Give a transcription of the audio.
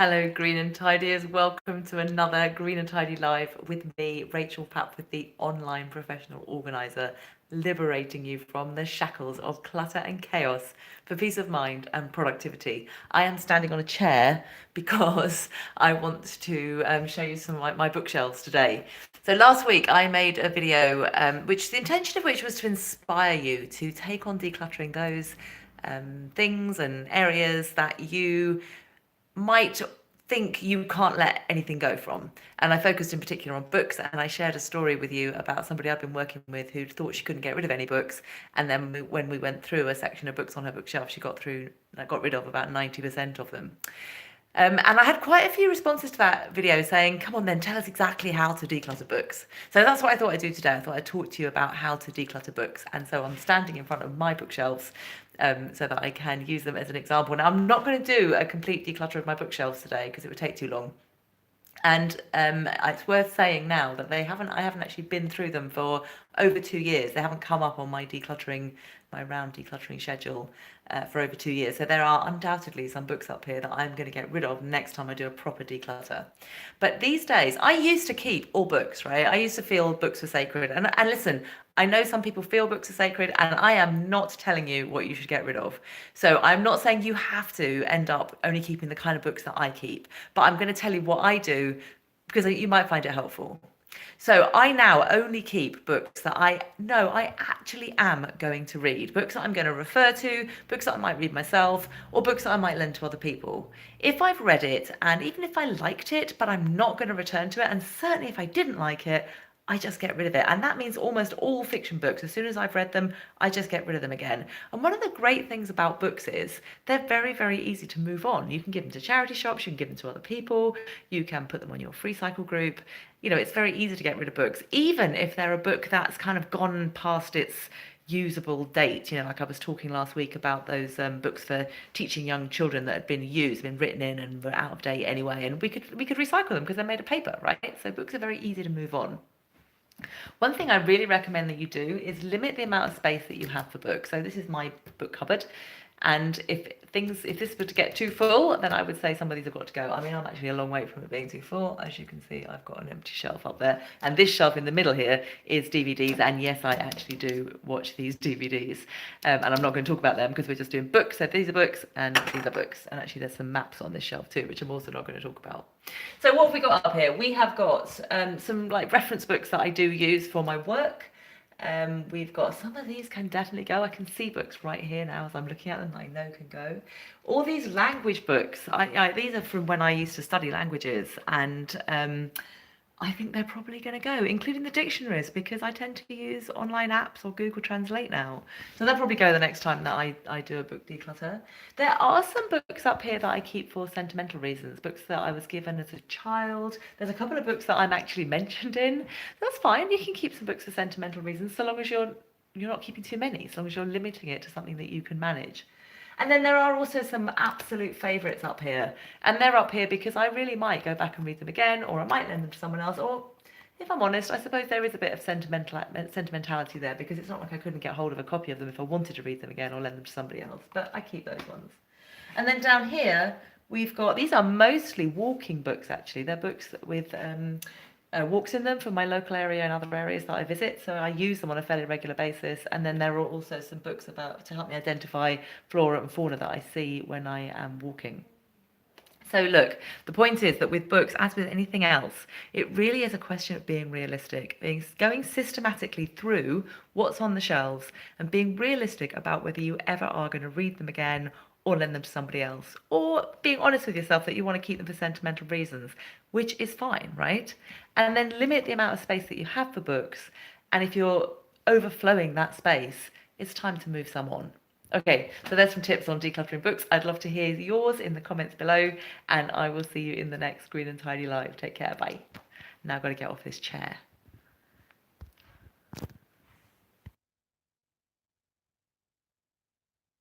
Hello, Green and Tidiers. Welcome to another Green and Tidy Live with me, Rachel Papworth, the online professional organizer, liberating you from the shackles of clutter and chaos for peace of mind and productivity. I am standing on a chair because I want to show you some of my bookshelves today. So last week I made a video, which the intention of which was to inspire you to take on decluttering those things and areas that you might think you can't let anything go from. And I focused in particular on books, and I shared a story with you about somebody I've been working with who thought she couldn't get rid of any books. And then when we went through a section of books on her bookshelf, she got rid of about 90% of them. And I had quite a few responses to that video saying, come on then, tell us exactly how to declutter books. So that's what I thought I'd do today. I thought I'd talk to you about how to declutter books. And so I'm standing in front of my bookshelves so that I can use them as an example. Now, I'm not going to do a complete declutter of my bookshelves today because it would take too long. And it's worth saying now that I haven't actually been through them for over 2 years. They haven't come up on my round decluttering schedule for over 2 years. So there are undoubtedly some books up here that I'm going to get rid of next time I do a proper declutter. But these days, I used to keep all books, right? I used to feel books were sacred. And listen, I know some people feel books are sacred, and I am not telling you what you should get rid of. So I'm not saying you have to end up only keeping the kind of books that I keep, but I'm going to tell you what I do because you might find it helpful. So I now only keep books that I know I actually am going to read, books that I'm going to refer to, books that I might read myself, or books that I might lend to other people. If I've read it, and even if I liked it, but I'm not going to return to it, and certainly if I didn't like it, I just get rid of it. And that means almost all fiction books. As soon as I've read them, I just get rid of them again. And one of the great things about books is they're very, very easy to move on. You can give them to charity shops, you can give them to other people, you can put them on your free cycle group. You know, it's very easy to get rid of books, even if they're a book that's kind of gone past its usable date. You know, like I was talking last week about those books for teaching young children that had been used, been written in, and were out of date anyway. And we could recycle them because they're made of paper, right? So books are very easy to move on. One thing I really recommend that you do is limit the amount of space that you have for books. So this is my book cupboard. And if this were to get too full, then I would say some of these have got to go. I mean, I'm actually a long way from it being too full. As you can see, I've got an empty shelf up there. And this shelf in the middle here is DVDs. And yes, I actually do watch these DVDs. And I'm not going to talk about them because we're just doing books. So these are books and these are books. And actually there's some maps on this shelf too, which I'm also not going to talk about. So what have we got up here? We have got some like reference books that I do use for my work. We've got some of these can definitely go. I can see books right here now as I'm looking at them. I know can go. All these language books, these are from when I used to study languages, and I think they're probably going to go, including the dictionaries, because I tend to use online apps or Google Translate now. So they'll probably go the next time that I do a book declutter. There are some books up here that I keep for sentimental reasons, books that I was given as a child. There's a couple of books that I'm actually mentioned in. That's fine. You can keep some books for sentimental reasons, so long as you're not keeping too many, so long as you're limiting it to something that you can manage. And then there are also some absolute favourites up here. And they're up here because I really might go back and read them again, or I might lend them to someone else, or if I'm honest, I suppose there is a bit of sentimentality there, because it's not like I couldn't get hold of a copy of them if I wanted to read them again or lend them to somebody else. But I keep those ones. And then down here, we've got, these are mostly walking books actually. They're books with walks in them from my local area and other areas that I visit, so I use them on a fairly regular basis. And then there are also some books to help me identify flora and fauna that I see when I am walking. So look, the point is that with books, as with anything else, it really is a question of being realistic, going systematically through what's on the shelves and being realistic about whether you ever are going to read them again or lend them to somebody else, or being honest with yourself that you want to keep them for sentimental reasons, which is fine, right? And then limit the amount of space that you have for books. And if you're overflowing that space, it's time to move some on. Okay, so there's some tips on decluttering books. I'd love to hear yours in the comments below, and I will see you in the next Green and Tidy Live. Take care, bye. Now I've got to get off this chair.